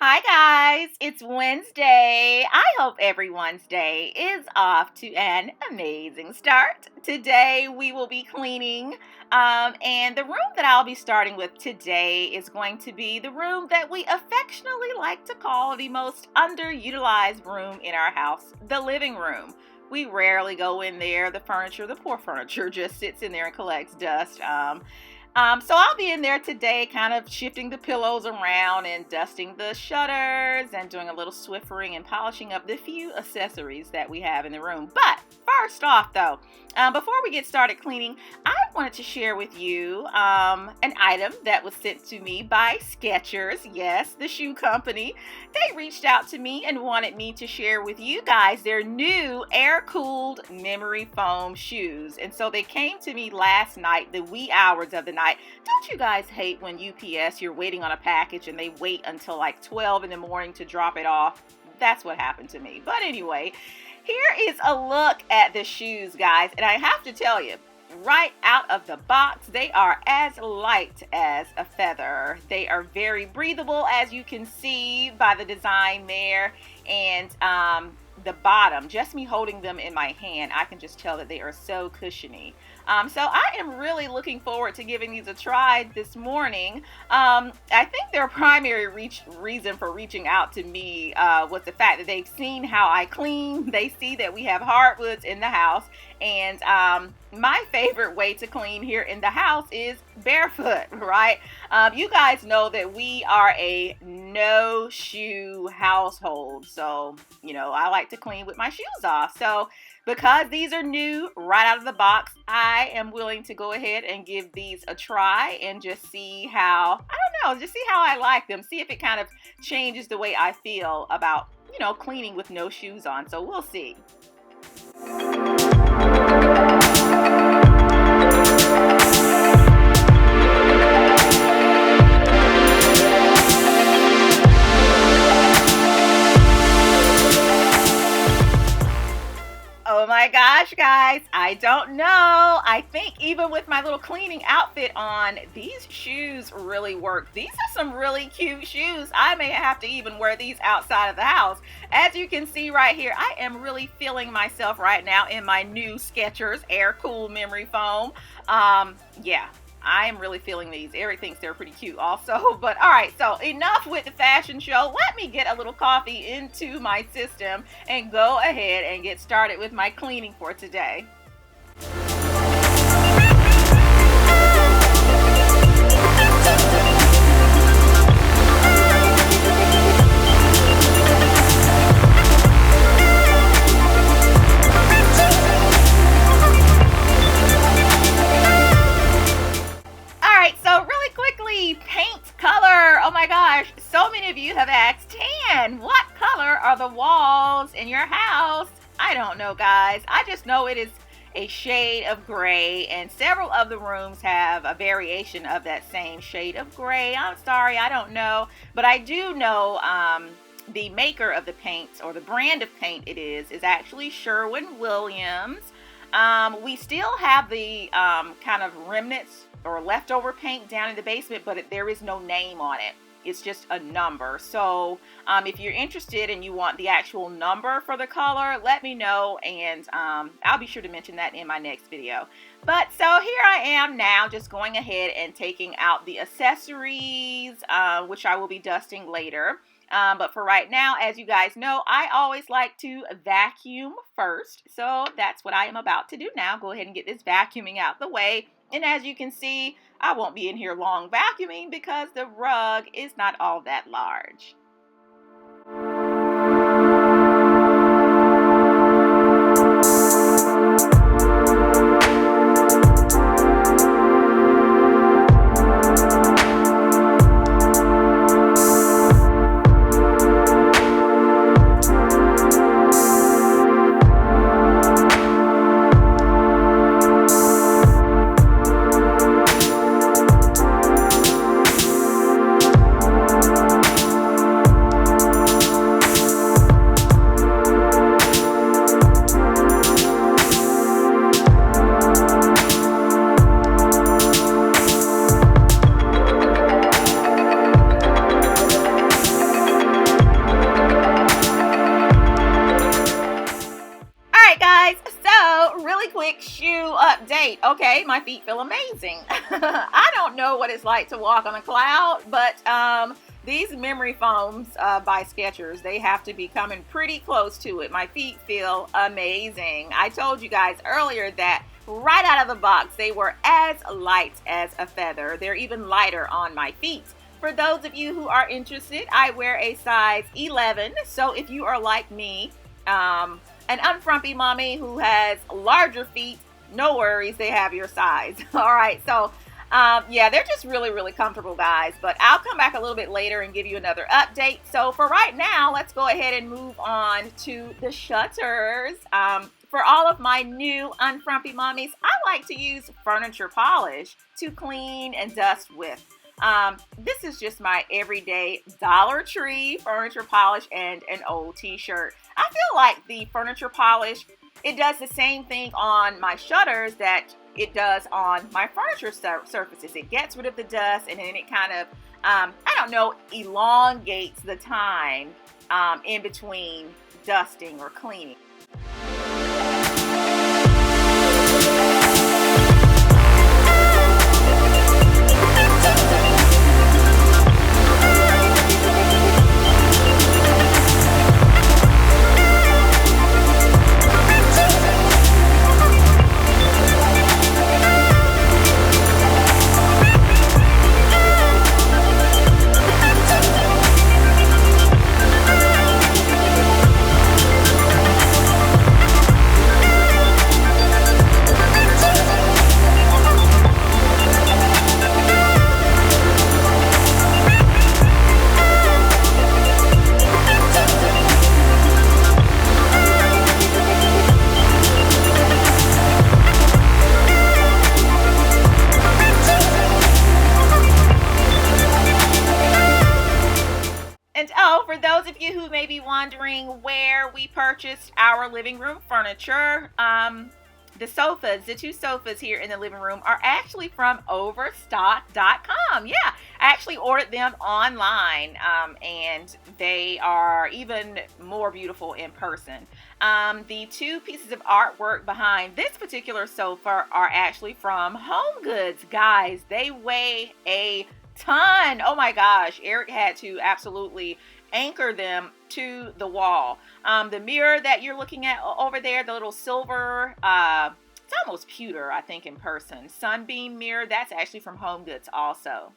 Hi guys, it's Wednesday. I hope everyone's day is off to an amazing start. Today we will be cleaning, and the room that I'll be starting with today is going to be the room that we affectionately like to call the most underutilized room in our house, the living room. We rarely go in there. The poor furniture just sits in there and collects dust. So I'll be in there today kind of shifting the pillows around and dusting the shutters and doing a little Swiffering and polishing up the few accessories that we have in the room. But first off though, before we get started cleaning, I wanted to share with you an item that was sent to me by SKECHERS, yes, the shoe company. They reached out to me and wanted me to share with you guys their new air-cooled memory foam shoes. And so they came to me last night, the wee hours of the night. Don't you guys hate when UPS, you're waiting on a package and they wait until like 12 in the morning to drop it off? That's what happened to me. But anyway, here is a look at the shoes, guys. And I have to tell you, right out of the box, they are as light as a feather. They are very breathable, as you can see by the design there. And the bottom, just me holding them in my hand, I can just tell that they are so cushiony. So I am really looking forward to giving these a try this morning. I think their primary reason for reaching out to me was the fact that they've seen how I clean. They see that we have hardwoods in the house, and my favorite way to clean here in the house is barefoot, right? You guys know that we are a no shoe household, so I like to clean with my shoes off. So because these are new right out of the box, I am willing to go ahead and give these a try and just see how, just see how I like them. See if it kind of changes the way I feel about, cleaning with no shoes on. So we'll see. Oh my gosh, guys, I don't know. I think even with my little cleaning outfit on, these shoes really work. These are some really cute shoes. I may have to even wear these outside of the house. As you can see right here, I am really feeling myself right now in my new SKECHERS Air Cool Memory Foam. Yeah. I am really feeling these. Eric thinks they're pretty cute also. But all right, so enough with the fashion show. Let me get a little coffee into my system and go ahead and get started with my cleaning for today. Paint color. Oh my gosh, so many of you have asked, Tan, what color are the walls in your house? I don't know, guys. I just know it is a shade of gray, and several of the rooms have a variation of that same shade of gray. I'm sorry, I don't know, but I do know the maker of the paint, or the brand of paint it is actually Sherwin-Williams. We still have the kind of remnants or leftover paint down in the basement, but there is no name on it. It's just a number. So if you're interested and you want the actual number for the color, let me know, and I'll be sure to mention that in my next video. But so here I am now, just going ahead and taking out the accessories, which I will be dusting later. But for right now, as you guys know, I always like to vacuum first. So that's what I am about to do now. Go ahead and get this vacuuming out the way. And as you can see, I won't be in here long vacuuming because the rug is not all that large. okay, my feet feel amazing. I don't know what it's like to walk on a cloud, but these memory foams by SKECHERS, they have to be coming pretty close to it. My feet feel amazing. I told you guys earlier that right out of the box, they were as light as a feather. They're even lighter on my feet. For those of you who are interested, I wear a size 11. So if you are like me, an unfrumpy mommy who has larger feet, no worries, they have your size. All right, so yeah, they're just really, really comfortable, guys. But I'll come back a little bit later and give you another update. So for right now, let's go ahead and move on to the shutters. For all of my new unfrumpy mommies, I like to use furniture polish to clean and dust with. This is just my everyday Dollar Tree furniture polish and an old t-shirt. I feel like the furniture polish, it does the same thing on my shutters that it does on my furniture surfaces. It gets rid of the dust, and then it kind of, I don't know, elongates the time in between dusting or cleaning. For those of you who may be wondering where we purchased our living room furniture, the sofas, the two sofas here in the living room are actually from Overstock.com. Yeah, I actually ordered them online, and they are even more beautiful in person. The two pieces of artwork behind this particular sofa are actually from Home Goods. Guys, they weigh a ton. Oh my gosh, Eric had to absolutely anchor them to the wall. The mirror that you're looking at over there, the little silver, it's almost pewter, I think, in person. Sunbeam mirror, that's actually from Home Goods also.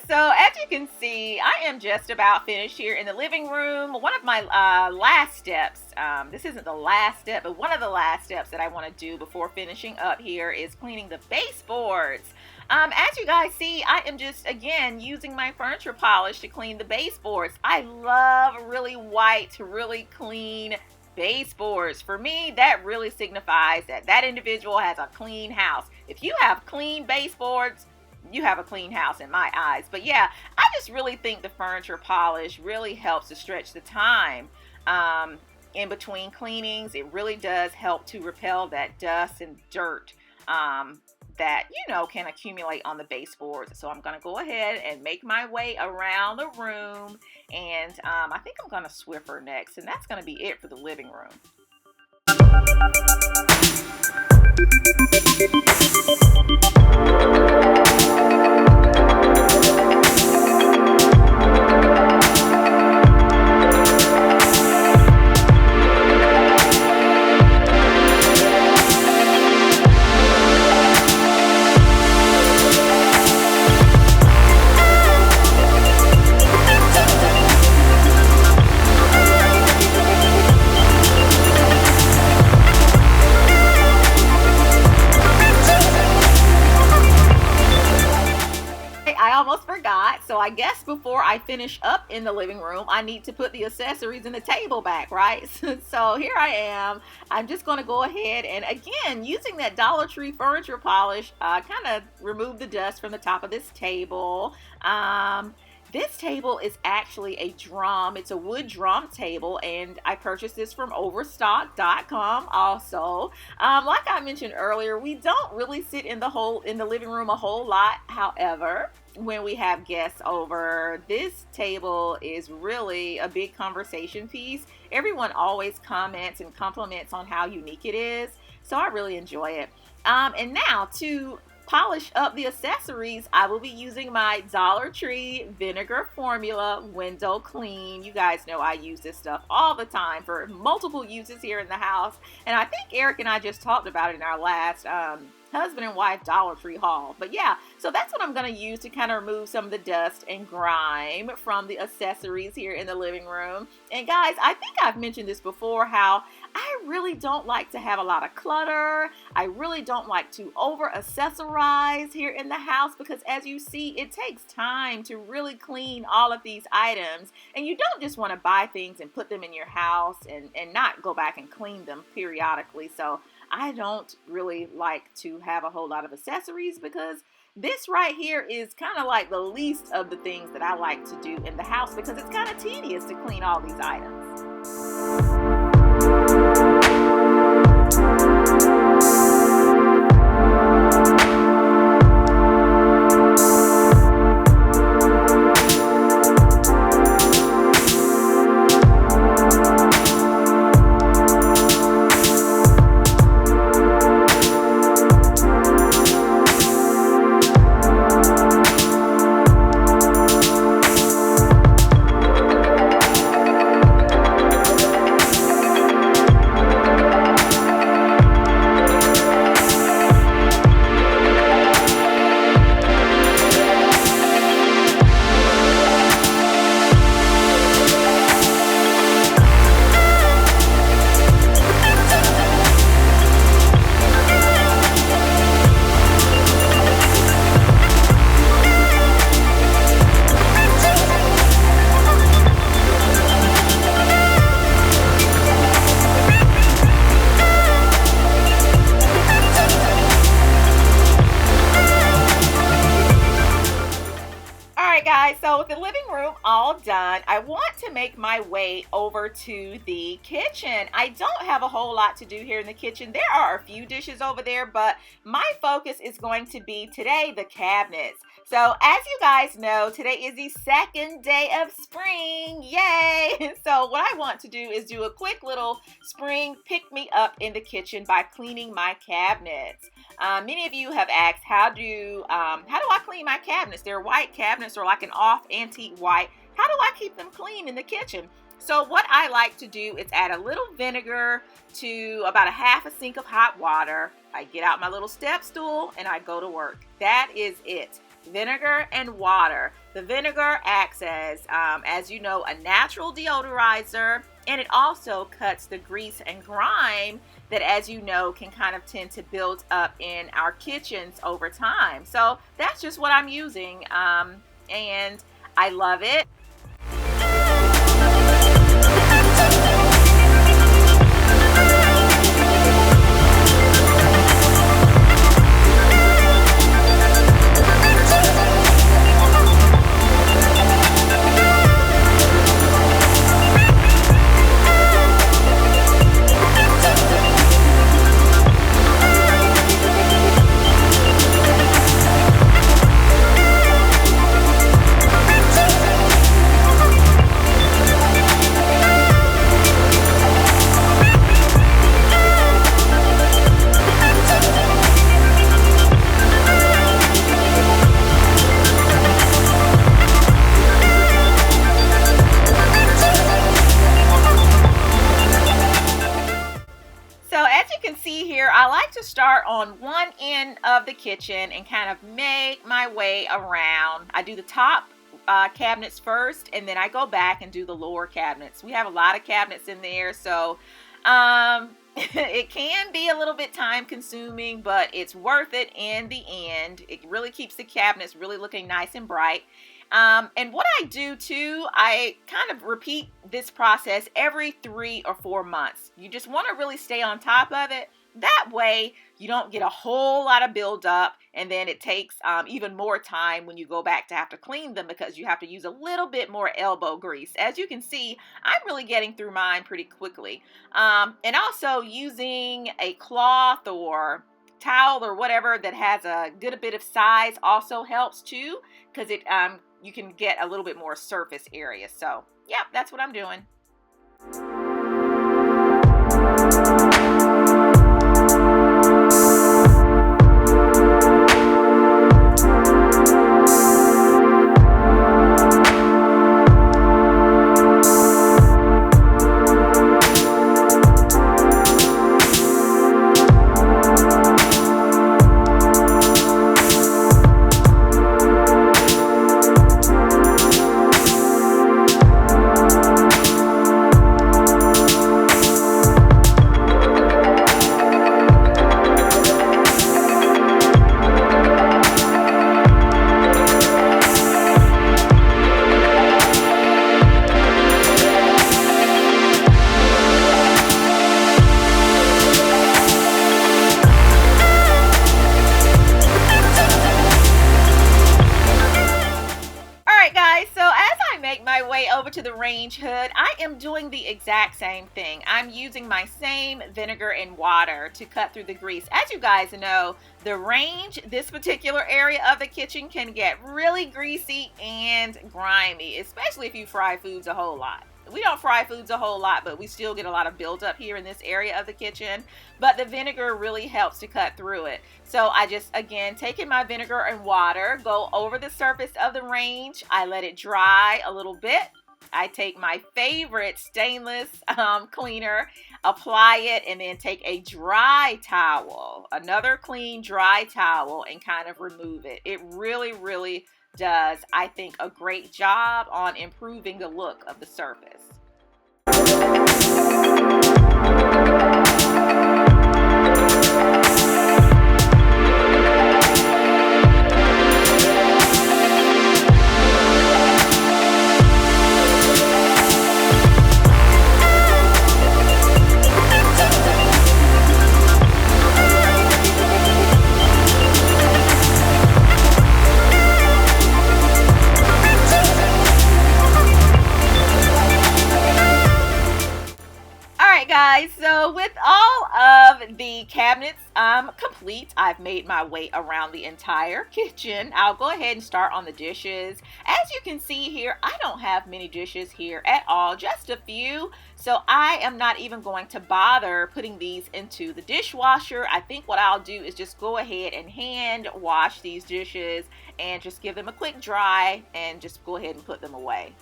So as you can see, I am just about finished here in the living room. One of my last steps, this isn't the last step, but one of the last steps that I want to do before finishing up here is cleaning the baseboards. As you guys see, I am just, again, using my furniture polish to clean the baseboards. I love really white, really clean baseboards. For me, that really signifies that that individual has a clean house. If you have clean baseboards, you have a clean house in my eyes. But yeah, I just really think the furniture polish really helps to stretch the time in between cleanings. It really does help to repel that dust and dirt that, you know, can accumulate on the baseboards. So I'm going to go ahead and make my way around the room, and I think I'm going to Swiffer next, and that's going to be it for the living room. almost forgot. So I guess before I finish up in the living room, I need to put the accessories and the table back, right? So here I am. I'm just going to go ahead and, again, using that Dollar Tree furniture polish, kind of remove the dust from the top of this table. This table is actually a drum. It's a wood drum table, and I purchased this from Overstock.com also. Like I mentioned earlier, we don't really sit in the living room a whole lot. However, when we have guests over, this table is really a big conversation piece. Everyone always comments and compliments on how unique it is, so I really enjoy it. And now to polish up the accessories, I will be using my Dollar Tree vinegar formula window clean. You guys know I use this stuff all the time for multiple uses here in the house, and I think Eric and I just talked about it in our last husband and wife Dollar Tree haul. But yeah, so that's what I'm going to use to kind of remove some of the dust and grime from the accessories here in the living room. And guys, I think I've mentioned this before, how I really don't like to have a lot of clutter. I really don't like to over accessorize here in the house, because as you see, it takes time to really clean all of these items, and you don't just want to buy things and put them in your house and not go back and clean them periodically. So I don't really like to have a whole lot of accessories, because this right here is kind of like the least of the things that I like to do in the house, because it's kind of tedious to clean all these items. Guys, so with the living room all done, I want to make my way over to the kitchen. I don't have a whole lot to do here in the kitchen. There are a few dishes over there, but my focus is going to be today the cabinets. So as you guys know, today is the second day of spring. Yay! So what I want to do is do a quick little spring pick-me-up in the kitchen by cleaning my cabinets. Many of you have asked, how do I clean my cabinets? They're white cabinets, or like an off antique white. How do I keep them clean in the kitchen? So what I like to do is add a little vinegar to about a half a sink of hot water. I get out my little step stool and I go to work. That is it. Vinegar and water. The vinegar acts as you know, a natural deodorizer, and it also cuts the grease and grime that, as you know, can kind of tend to build up in our kitchens over time. So that's just what I'm using, and I love it. I like to start on one end of the kitchen and kind of make my way around. I do the top cabinets first, and then I go back and do the lower cabinets. We have a lot of cabinets in there, so It can be a little bit time consuming, but it's worth it in the end. It really keeps the cabinets really looking nice and bright. And what I do too, I kind of repeat this process every 3 or 4 months. You just want to really stay on top of it. That way you don't get a whole lot of buildup, and then it takes even more time when you go back to have to clean them because you have to use a little bit more elbow grease. As you can see, I'm really getting through mine pretty quickly. And also using a cloth or towel or whatever that has a good bit of size also helps too, because it you can get a little bit more surface area. So yeah, that's what I'm doing. My way over to the range hood, I am doing the exact same thing. I'm using my same vinegar and water to cut through the grease. As you guys know, the range, this particular area of the kitchen, can get really greasy and grimy, especially if you fry foods a whole lot. We don't fry foods a whole lot, but we still get a lot of buildup here in this area of the kitchen. But the vinegar really helps to cut through it. So I just, again, taking my vinegar and water, go over the surface of the range. I let it dry a little bit. I take my favorite stainless cleaner, apply it, and then take a dry towel, another clean dry towel, and kind of remove it. It really does, I think, a great job on improving the look of the surface. Guys, so with all of the cabinets complete, I've made my way around the entire kitchen. I'll go ahead and start on the dishes. As you can see here, I don't have many dishes here at all, just a few. So I am not even going to bother putting these into the dishwasher. I think what I'll do is just go ahead and hand wash these dishes and just give them a quick dry and just go ahead and put them away.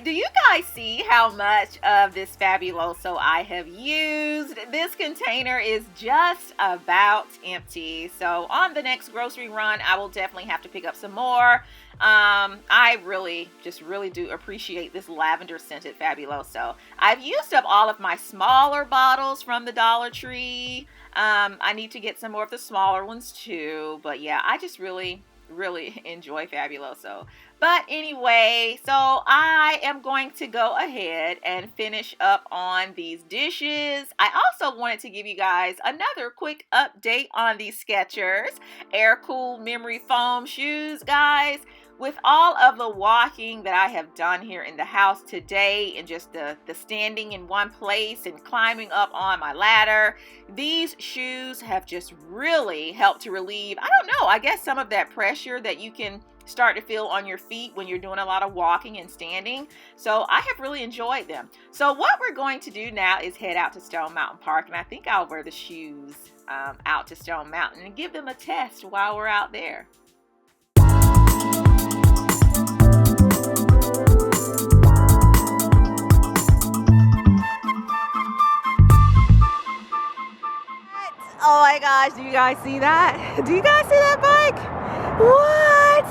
Do you guys see how much of this Fabuloso I have used? This container is just about empty. So on the next grocery run, I will definitely have to pick up some more. I really do appreciate this lavender scented Fabuloso. I've used up all of my smaller bottles from the Dollar Tree. I need to get some more of the smaller ones too. But yeah, I just really enjoy Fabuloso. But anyway, so I am going to go ahead and finish up on these dishes. I also wanted to give you guys another quick update on these SKECHERS air cooled memory foam shoes, guys. With all of the walking that I have done here in the house today and just the standing in one place and climbing up on my ladder, these shoes have just really helped to relieve, I don't know, I guess some of that pressure that you can start to feel on your feet when you're doing a lot of walking and standing. So I have really enjoyed them. So what we're going to do now is head out to Stone Mountain Park, and I think I'll wear the shoes out to Stone Mountain and give them a test while we're out there. Oh my gosh, do you guys see that? Do you guys see that bike? What?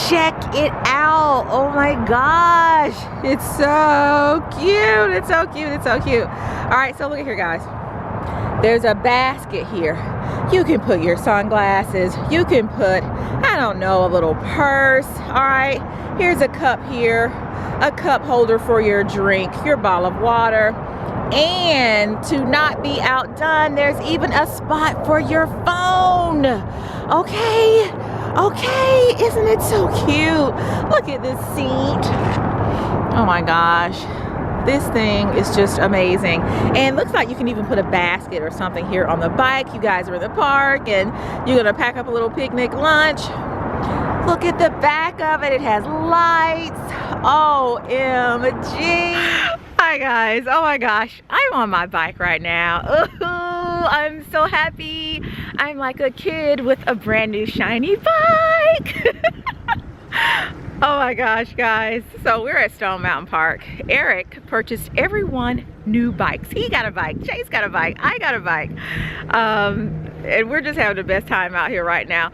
Check it out. Oh my gosh. It's so cute. It's so cute. It's so cute. All right, so look at here, guys. There's a basket here. You can put your sunglasses. You can put, I don't know, a little purse. All right, here's a cup here, a cup holder for your drink, your bottle of water. And to not be outdone, there's even a spot for your phone. Okay, okay, isn't it so cute? Look at this seat. Oh my gosh. This thing is just amazing. And looks like you can even put a basket or something here on the bike. You guys are in the park and you're gonna pack up a little picnic lunch. Look at the back of it. It has lights. OMG. Hi guys. Oh my gosh. I'm on my bike right now. Ooh, I'm so happy. I'm like a kid with a brand new shiny bike. Oh my gosh, guys. So we're at Stone Mountain Park. Eric purchased everyone new bikes. He got a bike, Chase got a bike, I got a bike. And we're just having the best time out here right now.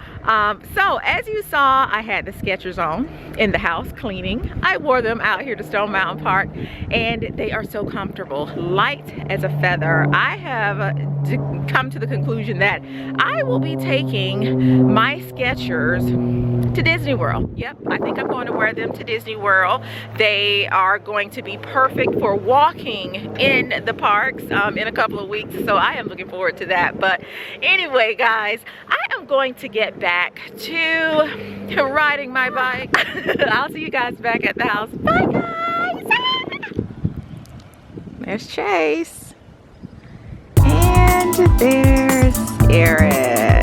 So as you saw, I had the SKECHERS on in the house cleaning. I wore them out here to Stone Mountain Park and they are so comfortable, light as a feather. I have come to the conclusion that I will be taking my SKECHERS to Disney World. Yep, I think I'm going to wear them to Disney World. They are going to be perfect for walking in the parks in a couple of weeks, so I am looking forward to that. But anyway, guys, I am going to get back to riding my bike. I'll see you guys back at the house. Bye, guys. There's Chase. And there's Eric.